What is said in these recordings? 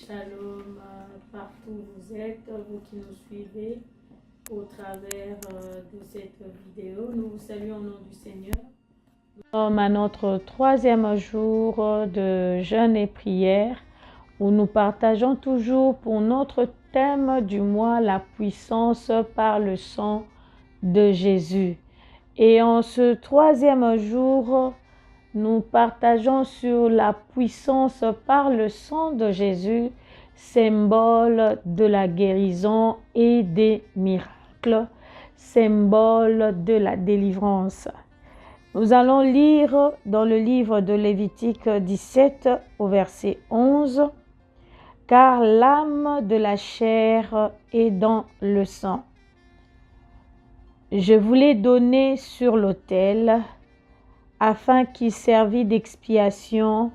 Shalom partout où vous êtes, vous qui nous suivez au travers de cette vidéo. Nous vous saluons au nom du Seigneur. Nous sommes à notre troisième jour de jeûne et prière où nous partageons toujours pour notre thème du mois la puissance par le sang de Jésus. Et en ce troisième jour, nous partageons sur la puissance par le sang de Jésus, symbole de la guérison et des miracles, symbole de la délivrance. Nous allons lire dans le livre de Lévitique 17 au verset 11, « Car l'âme de la chair est dans le sang. Je vous l'ai donné sur l'autel, afin qu'il servît d'expiation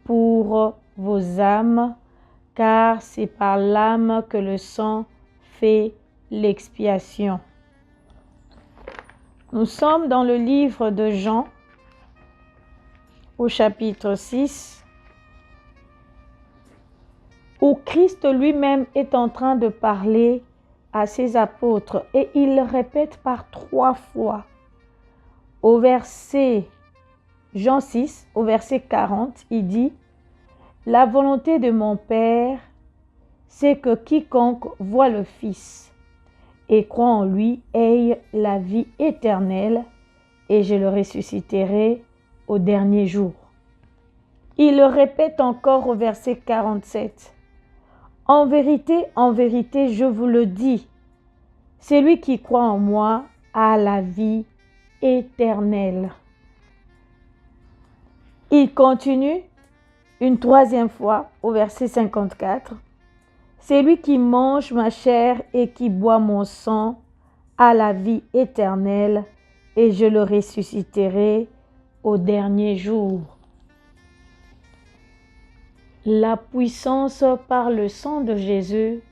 pour vos âmes, car c'est par l'âme que le sang fait l'expiation. » Nous sommes dans le livre de Jean, au chapitre 6, où Christ lui-même est en train de parler à ses apôtres et il le répète par 3 fois. Au verset Jean 6, au verset 40, il dit « La volonté de mon Père, c'est que quiconque voit le Fils et croit en lui ait la vie éternelle, et je le ressusciterai au dernier jour. » Il le répète encore au verset 47. « En vérité, je vous le dis, celui qui croit en moi a la vie éternelle. » Il continue une 3e fois au verset 54. « Celui qui mange ma chair et qui boit mon sang a la vie éternelle, et je le ressusciterai au dernier jour. » La puissance par le sang de Jésus,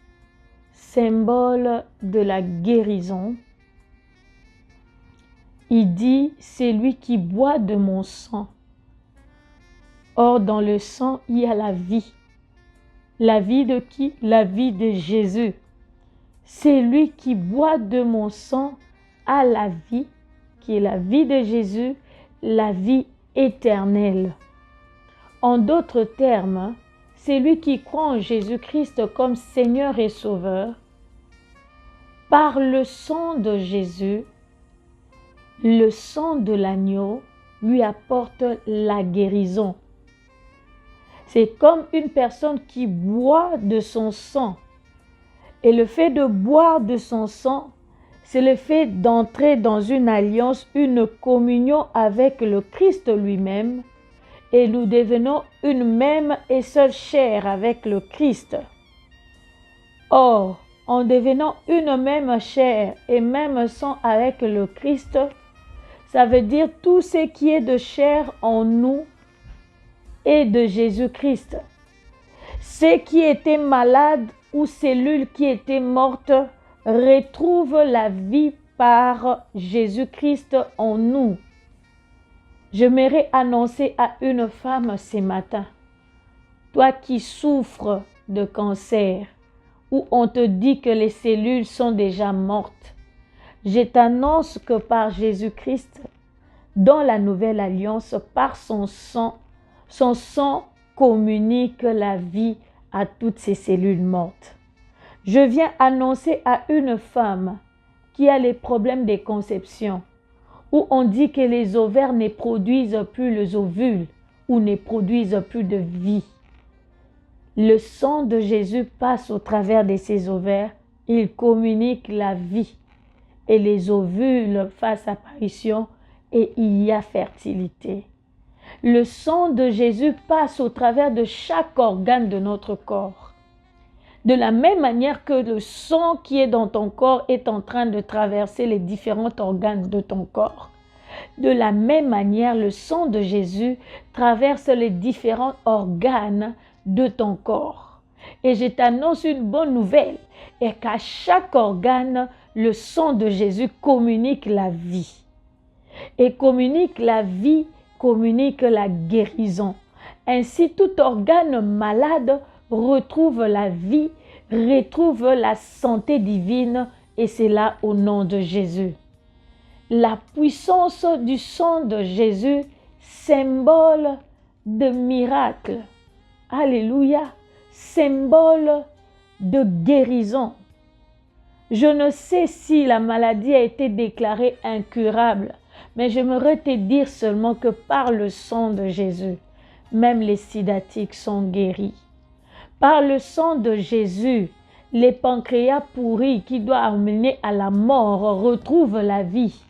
symbole de la guérison. Il dit « c'est lui qui boit de mon sang ». Or, dans le sang, il y a la vie. La vie de qui? La vie de Jésus. C'est lui qui boit de mon sang a la vie, qui est la vie de Jésus, la vie éternelle. En d'autres termes, c'est lui qui croit en Jésus-Christ comme Seigneur et Sauveur. Par le sang de Jésus, le sang de l'agneau lui apporte la guérison. C'est comme une personne qui boit de son sang. Et le fait de boire de son sang, c'est le fait d'entrer dans une alliance, une communion avec le Christ lui-même. Et nous devenons une même et seule chair avec le Christ. Or, en devenant une même chair et même sang avec le Christ, ça veut dire tout ce qui est de chair en nous et de Jésus-Christ. Ceux qui étaient malades ou cellules qui étaient mortes retrouvent la vie par Jésus-Christ en nous. J'aimerais annoncer à une femme ce matin, toi qui souffres de cancer, où on te dit que les cellules sont déjà mortes, je t'annonce que par Jésus-Christ, dans la nouvelle alliance, par son sang communique la vie à toutes ces cellules mortes. Je viens annoncer à une femme qui a les problèmes de conception, où on dit que les ovaires ne produisent plus les ovules ou ne produisent plus de vie. Le sang de Jésus passe au travers de ces ovaires, il communique la vie et les ovules fassent apparition et il y a fertilité. Le sang de Jésus passe au travers de chaque organe de notre corps. De la même manière que le sang qui est dans ton corps est en train de traverser les différents organes de ton corps, de la même manière, le sang de Jésus traverse les différents organes de ton corps. Et je t'annonce une bonne nouvelle, et qu'à chaque organe, le sang de Jésus communique la vie. Et communique la vie, communique la guérison. Ainsi, tout organe malade retrouve la vie, retrouve la santé divine, et c'est là au nom de Jésus. La puissance du sang de Jésus, symbole de miracle. Alléluia, symbole de guérison. Je ne sais si la maladie a été déclarée incurable, mais j'aimerais te dire seulement que par le sang de Jésus, même les sidatiques sont guéris. Par le sang de Jésus, les pancréas pourris qui doivent amener à la mort retrouvent la vie.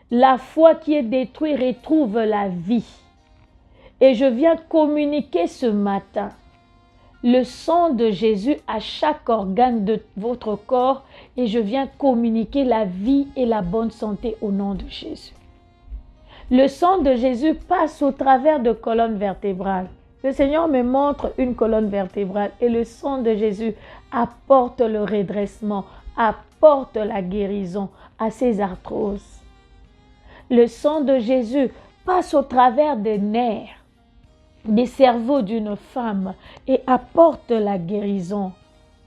La foi qui est détruite retrouve la vie. Et je viens communiquer ce matin le sang de Jésus à chaque organe de votre corps et je viens communiquer la vie et la bonne santé au nom de Jésus. Le sang de Jésus passe au travers de colonnes vertébrales. Le Seigneur me montre une colonne vertébrale et le sang de Jésus apporte le redressement, apporte la guérison à ces arthroses. Le sang de Jésus passe au travers des nerfs, des cerveaux d'une femme et apporte la guérison.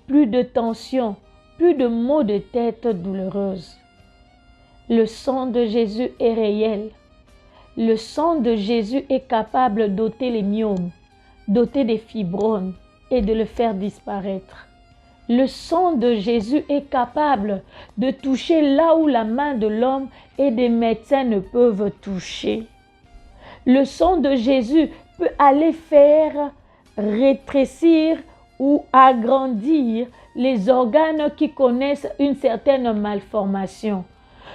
Plus de tension, plus de maux de tête douloureuses. Le sang de Jésus est réel. Le sang de Jésus est capable d'ôter les myomes, d'ôter des fibromes et de le faire disparaître. Le sang de Jésus est capable de toucher là où la main de l'homme et des médecins ne peuvent toucher. Le sang de Jésus peut aller faire rétrécir ou agrandir les organes qui connaissent une certaine malformation.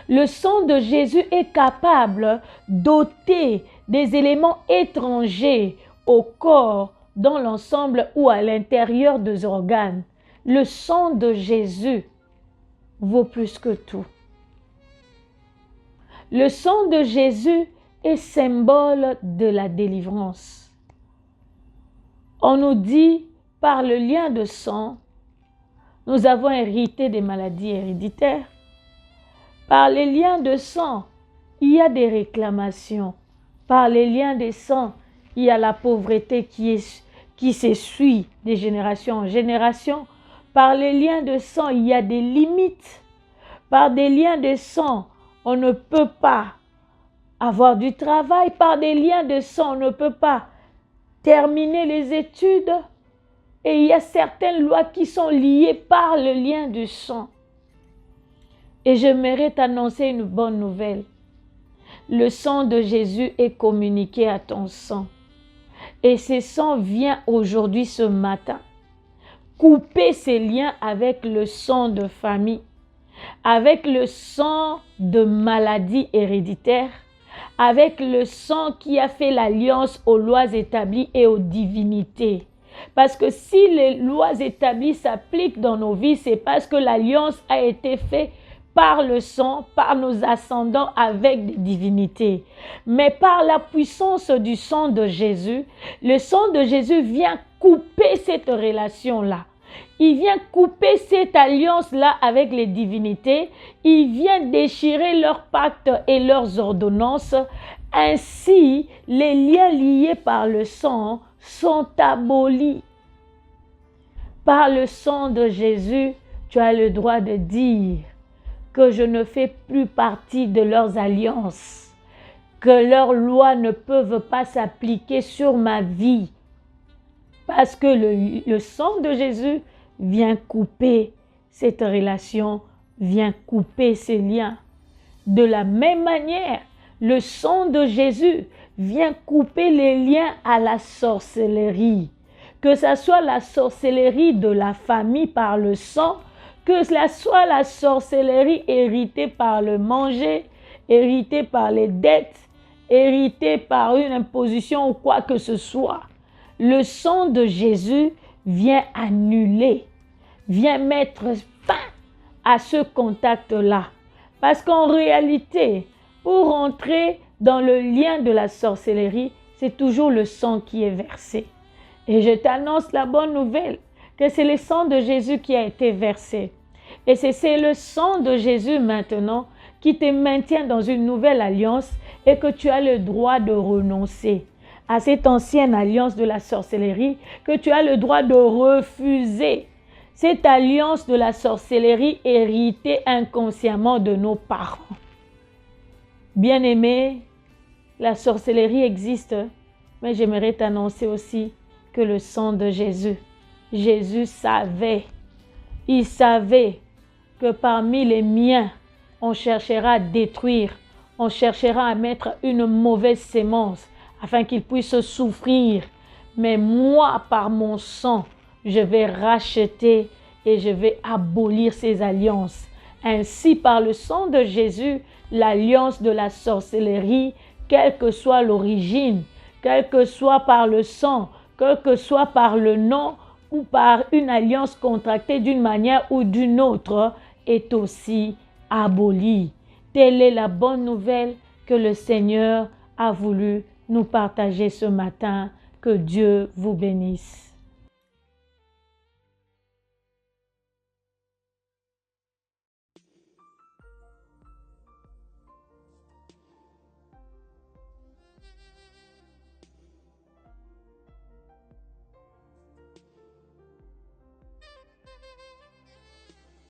Le sang de Jésus est capable d'ôter des éléments étrangers au corps, dans l'ensemble ou à l'intérieur des organes. Le sang de Jésus vaut plus que tout. Le sang de Jésus est symbole de la délivrance. On nous dit, par le lien de sang, nous avons hérité des maladies héréditaires. Par les liens de sang, il y a des réclamations. Par les liens de sang, il y a la pauvreté qui s'essuie de génération en génération. Par les liens de sang, il y a des limites. Par des liens de sang, on ne peut pas avoir du travail. Par des liens de sang, on ne peut pas terminer les études. Et il y a certaines lois qui sont liées par le lien du sang. Et j'aimerais t'annoncer une bonne nouvelle. Le sang de Jésus est communiqué à ton sang. Et ce sang vient aujourd'hui, ce matin, couper ces liens avec le sang de famille, avec le sang de maladie héréditaire, avec le sang qui a fait l'alliance aux lois établies et aux divinités. Parce que si les lois établies s'appliquent dans nos vies, c'est parce que l'alliance a été faite par le sang, par nos ascendants avec des divinités. Mais par la puissance du sang de Jésus, le sang de Jésus vient couper cette relation-là. Il vient couper cette alliance-là avec les divinités. Il vient déchirer leurs pactes et leurs ordonnances. Ainsi, les liens liés par le sang sont abolis. Par le sang de Jésus, tu as le droit de dire que je ne fais plus partie de leurs alliances, que leurs lois ne peuvent pas s'appliquer sur ma vie, parce que le sang de Jésus vient couper cette relation, vient couper ces liens. De la même manière, le sang de Jésus vient couper les liens à la sorcellerie, que ce soit la sorcellerie de la famille par le sang, que ce soit la sorcellerie héritée par le manger, héritée par les dettes, héritée par une imposition ou quoi que ce soit. Le sang de Jésus vient annuler, vient mettre fin à ce contact-là. Parce qu'en réalité, pour entrer dans le lien de la sorcellerie, c'est toujours le sang qui est versé. Et je t'annonce la bonne nouvelle, que c'est le sang de Jésus qui a été versé. Et c'est le sang de Jésus maintenant qui te maintient dans une nouvelle alliance et que tu as le droit de renoncer à cette ancienne alliance de la sorcellerie que tu as le droit de refuser. Cette alliance de la sorcellerie héritée inconsciemment de nos parents. Bien-aimé, la sorcellerie existe, mais j'aimerais t'annoncer aussi que le sang de Jésus, Jésus savait, il savait que parmi les miens, on cherchera à détruire, on cherchera à mettre une mauvaise sémence afin qu'ils puissent souffrir. Mais moi, par mon sang, je vais racheter et je vais abolir ces alliances. Ainsi, par le sang de Jésus, l'alliance de la sorcellerie, quelle que soit l'origine, quelle que soit par le sang, quel que soit par le nom ou par une alliance contractée d'une manière ou d'une autre, est aussi abolie. Telle est la bonne nouvelle que le Seigneur a voulu nous partager ce matin. Que Dieu vous bénisse.